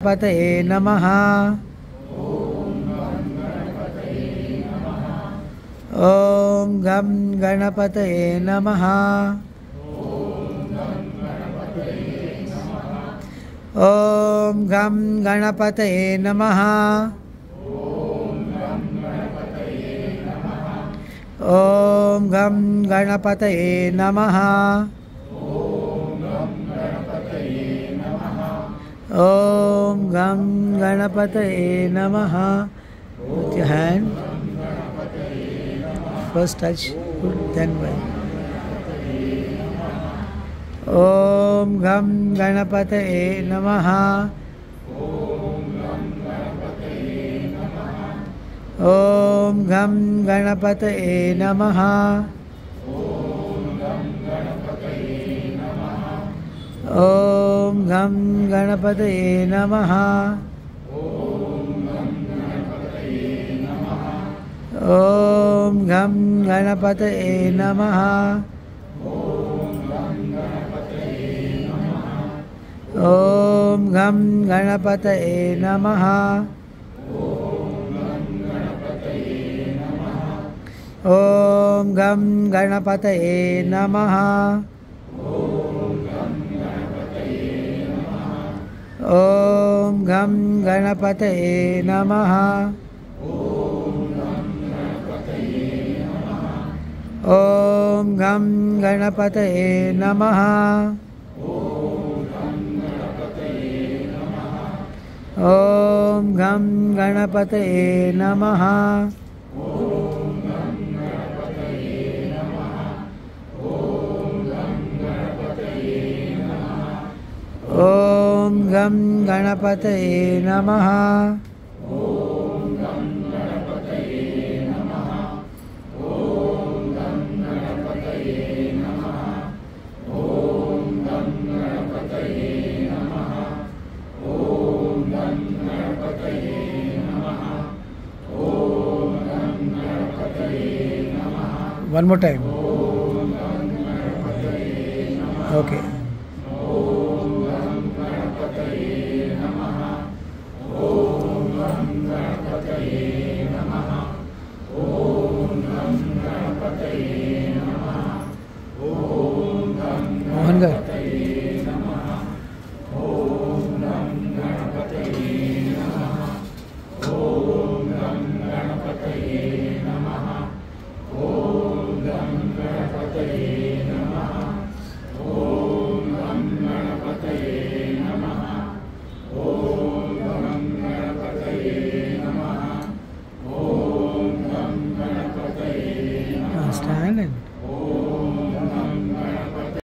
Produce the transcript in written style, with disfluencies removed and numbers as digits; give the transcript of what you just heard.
पतये नमः। ॐ गं गणपतये नमः। ॐ गं गणपतये नमः। ॐ गं गणपतये नमः। ॐ गं गणपतये नमः। Put your hand. First touch, then one. ॐ गं गणपतये नमः। ॐ गं गणपतये नमः। ॐ गं गणपतये नमः। ॐ गं गणपतये नमः। ॐ गं गणपतये नमः। ॐ गं गणपतये नमः। ॐ गं गणपतये नमः। ॐ गं गणपतये नमः। ॐ गं गणपतये नमः। ॐ गं गणपतये नमः। One more time. Okay. Mohan गा stand and